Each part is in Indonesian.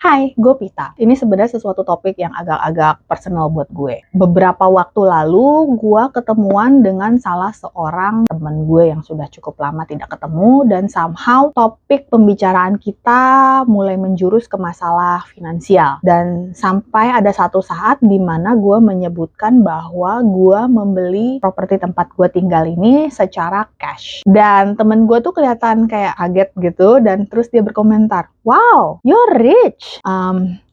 Hai, gue Pita. Ini sebenarnya sesuatu topik yang agak-agak personal buat gue. Beberapa waktu lalu, gue ketemuan dengan salah seorang temen gue yang sudah cukup lama tidak ketemu, dan somehow topik pembicaraan kita mulai menjurus ke masalah finansial. Dan sampai ada satu saat di mana gue menyebutkan bahwa gue membeli properti tempat gue tinggal ini secara cash. Dan temen gue tuh kelihatan kayak kaget gitu, dan terus dia berkomentar, "Wow, you're rich."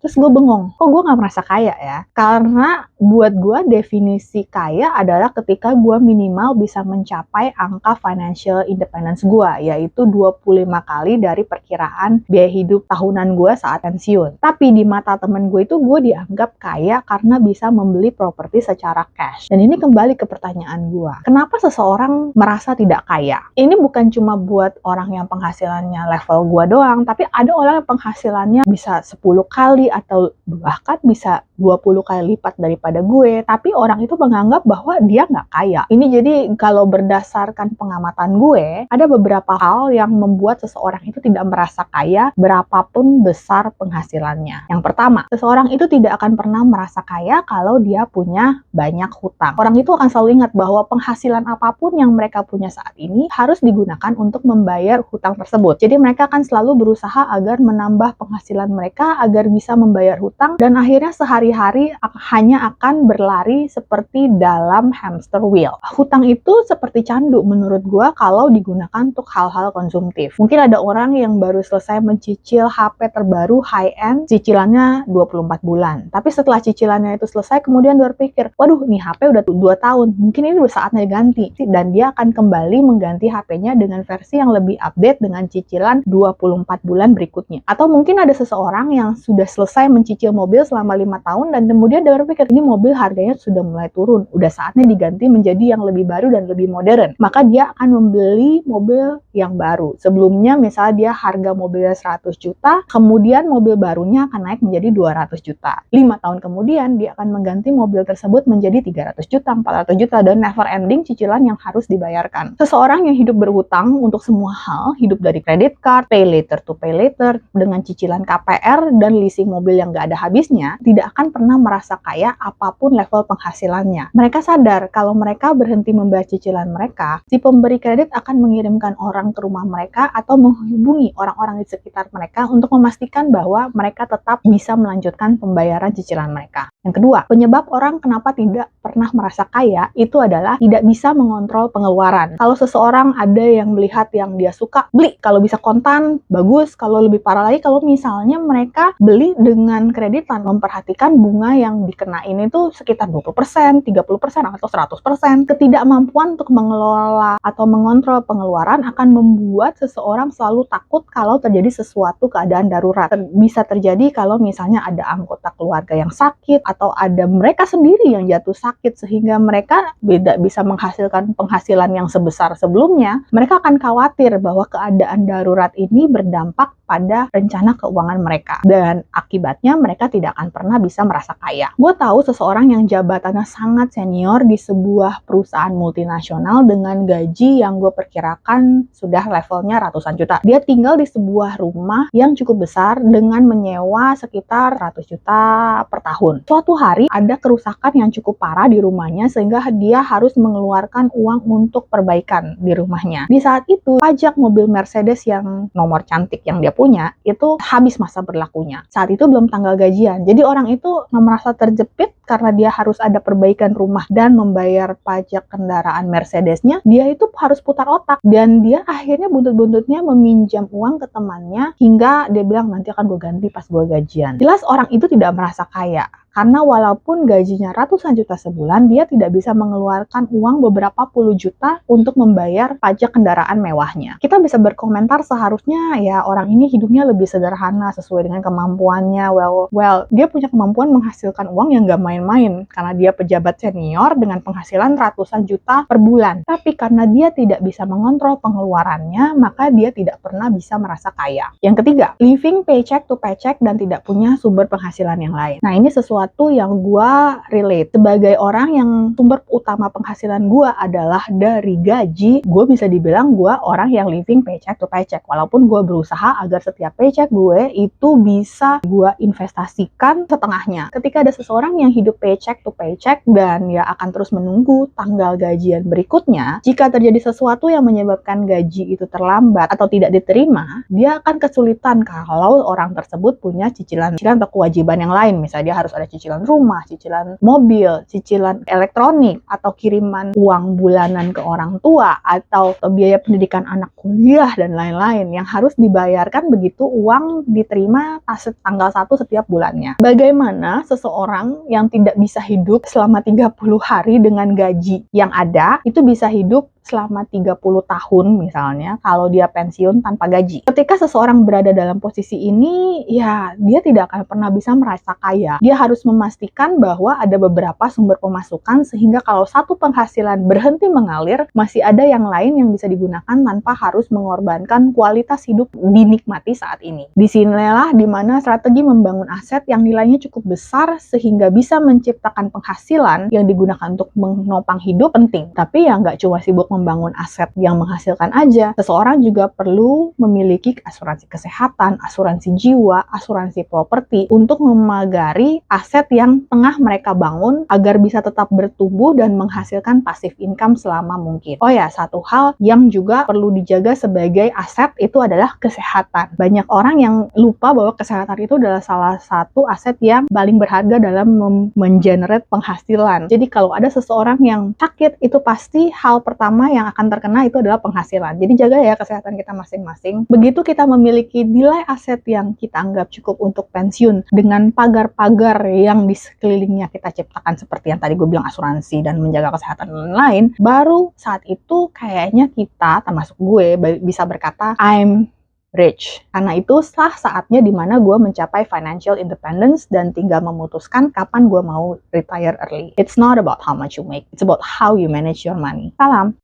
Terus gue bengong, kok gue gak merasa kaya ya? Karena buat gue definisi kaya adalah ketika gue minimal bisa mencapai angka financial independence gue, yaitu 25 kali dari perkiraan biaya hidup tahunan gue saat pensiun. Tapi di mata temen gue itu gue dianggap kaya karena bisa membeli properti secara cash. Dan ini kembali ke pertanyaan gue, kenapa seseorang merasa tidak kaya? Ini bukan cuma buat orang yang penghasilannya level gue doang, tapi ada orang yang penghasilannya bisa 10 kali atau bahkan bisa 20 kali lipat daripada gue, tapi orang itu menganggap bahwa dia nggak kaya. Ini jadi kalau berdasarkan pengamatan gue, ada beberapa hal yang membuat seseorang itu tidak merasa kaya berapapun besar penghasilannya. Yang pertama, seseorang itu tidak akan pernah merasa kaya kalau dia punya banyak hutang. Orang itu akan selalu ingat bahwa penghasilan apapun yang mereka punya saat ini harus digunakan untuk membayar hutang tersebut. Jadi mereka akan selalu berusaha agar menambah penghasilan mereka agar bisa membayar hutang, dan akhirnya sehari-hari hanya akan berlari seperti dalam hamster wheel. Hutang itu seperti candu menurut gue kalau digunakan untuk hal-hal konsumtif. Mungkin ada orang yang baru selesai mencicil HP terbaru high-end, cicilannya 24 bulan. Tapi setelah cicilannya itu selesai, kemudian dia berpikir, waduh, nih HP udah 2 tahun, mungkin ini udah saatnya diganti. Dan dia akan kembali mengganti HP-nya dengan versi yang lebih update dengan cicilan 24 bulan berikutnya. Atau mungkin ada seseorang yang sudah selesai mencicil mobil selama 5 tahun dan kemudian dia berpikir, ini mobil harganya sudah mulai turun, udah saatnya diganti menjadi yang lebih baru dan lebih modern. Maka dia akan membeli mobil yang baru. Sebelumnya misalnya dia harga mobilnya 100 juta, kemudian mobil barunya akan naik menjadi 200 juta. 5 tahun kemudian dia akan mengganti mobil tersebut menjadi 300 juta, 400 juta, dan never ending cicilan yang harus dibayarkan. Seseorang yang hidup berhutang untuk semua hal, hidup dari credit card, pay later to pay later, dengan cicilan KPR dan leasing mobil yang gak ada habisnya, tidak akan pernah merasa kaya apapun level penghasilannya. Mereka sadar kalau mereka berhenti membayar cicilan mereka, si pemberi kredit akan mengirimkan orang ke rumah mereka atau menghubungi orang-orang di sekitar mereka untuk memastikan bahwa mereka tetap bisa melanjutkan pembayaran cicilan mereka. Yang kedua, penyebab orang kenapa tidak pernah merasa kaya itu adalah tidak bisa mengontrol pengeluaran. Kalau seseorang ada yang melihat yang dia suka, beli. Kalau bisa kontan, bagus. Kalau lebih parah lagi, kalau misalnya mereka beli dengan kreditan, memperhatikan bunga yang dikenain itu sekitar 20%, 30%, atau 100%. Ketidakmampuan untuk mengelola atau mengontrol pengeluaran akan membuat seseorang selalu takut kalau terjadi sesuatu keadaan darurat. Bisa terjadi kalau misalnya ada anggota keluarga yang sakit, atau ada mereka sendiri yang jatuh sakit sehingga mereka tidak bisa menghasilkan penghasilan yang sebesar sebelumnya. Mereka akan khawatir bahwa keadaan darurat ini berdampak pada rencana keuangan mereka, dan akibatnya mereka tidak akan pernah bisa merasa kaya. Gue tahu seseorang yang jabatannya sangat senior di sebuah perusahaan multinasional dengan gaji yang gue perkirakan sudah levelnya ratusan juta. Dia tinggal di sebuah rumah yang cukup besar dengan menyewa sekitar 100 juta per tahun. Suatu hari ada kerusakan yang cukup parah di rumahnya sehingga dia harus mengeluarkan uang untuk perbaikan di rumahnya. Di saat itu, pajak mobil Mercedes yang nomor cantik yang dia punya itu habis masa berlakunya. Saat itu belum tanggal gajian. Jadi orang itu merasa terjepit karena dia harus ada perbaikan rumah dan membayar pajak kendaraan Mercedesnya. Dia itu harus putar otak, dan dia akhirnya buntut-buntutnya meminjam uang ke temannya hingga dia bilang, nanti akan gue ganti pas gue gajian. Jelas orang itu tidak merasa kaya. Karena walaupun gajinya ratusan juta sebulan, dia tidak bisa mengeluarkan uang beberapa puluh juta untuk membayar pajak kendaraan mewahnya. Kita bisa berkomentar seharusnya ya orang ini hidupnya lebih sederhana sesuai dengan kemampuannya. Well, dia punya kemampuan menghasilkan uang yang gak main-main karena dia pejabat senior dengan penghasilan ratusan juta per bulan. Tapi karena dia tidak bisa mengontrol pengeluarannya, maka dia tidak pernah bisa merasa kaya. Yang ketiga, living paycheck to paycheck dan tidak punya sumber penghasilan yang lain. Nah, ini sesuatu sesuatu yang gue relate. Sebagai orang yang sumber utama penghasilan gue adalah dari gaji, gue bisa dibilang gue orang yang living paycheck to paycheck. Walaupun gue berusaha agar setiap paycheck gue itu bisa gue investasikan setengahnya. Ketika ada seseorang yang hidup paycheck to paycheck dan ya akan terus menunggu tanggal gajian berikutnya, jika terjadi sesuatu yang menyebabkan gaji itu terlambat atau tidak diterima, dia akan kesulitan kalau orang tersebut punya cicilan atau kewajiban yang lain. Misalnya dia harus ada cicilan rumah, cicilan mobil, cicilan elektronik, atau kiriman uang bulanan ke orang tua, atau biaya pendidikan anak kuliah, dan lain-lain yang harus dibayarkan begitu uang diterima tanggal 1 setiap bulannya. Bagaimana seseorang yang tidak bisa hidup selama 30 hari dengan gaji yang ada, itu bisa hidup selama 30 tahun misalnya kalau dia pensiun tanpa gaji. Ketika seseorang berada dalam posisi ini, ya dia tidak akan pernah bisa merasa kaya. Dia harus memastikan bahwa ada beberapa sumber pemasukan sehingga kalau satu penghasilan berhenti mengalir, masih ada yang lain yang bisa digunakan tanpa harus mengorbankan kualitas hidup dinikmati saat ini. Disinilah dimana strategi membangun aset yang nilainya cukup besar sehingga bisa menciptakan penghasilan yang digunakan untuk menopang hidup penting. Tapi ya nggak cuma sibuk membangun aset yang menghasilkan aja. Seseorang juga perlu memiliki asuransi kesehatan, asuransi jiwa, asuransi properti untuk memagari aset yang tengah mereka bangun agar bisa tetap bertumbuh dan menghasilkan passive income selama mungkin. Oh ya, satu hal yang juga perlu dijaga sebagai aset itu adalah kesehatan. Banyak orang yang lupa bahwa kesehatan itu adalah salah satu aset yang paling berharga dalam mengenerate penghasilan. Jadi kalau ada seseorang yang sakit, itu pasti hal pertama yang akan terkena itu adalah penghasilan. Jadi jaga ya kesehatan kita masing-masing. Begitu kita memiliki nilai aset yang kita anggap cukup untuk pensiun dengan pagar-pagar yang di sekelilingnya kita ciptakan seperti yang tadi gue bilang asuransi dan menjaga kesehatan dan lain-lain, baru saat itu kayaknya kita, termasuk gue, bisa berkata I'm rich. Karena itu saatnya dimana gue mencapai financial independence dan tinggal memutuskan kapan gue mau retire early. It's not about how much you make, it's about how you manage your money. Salam!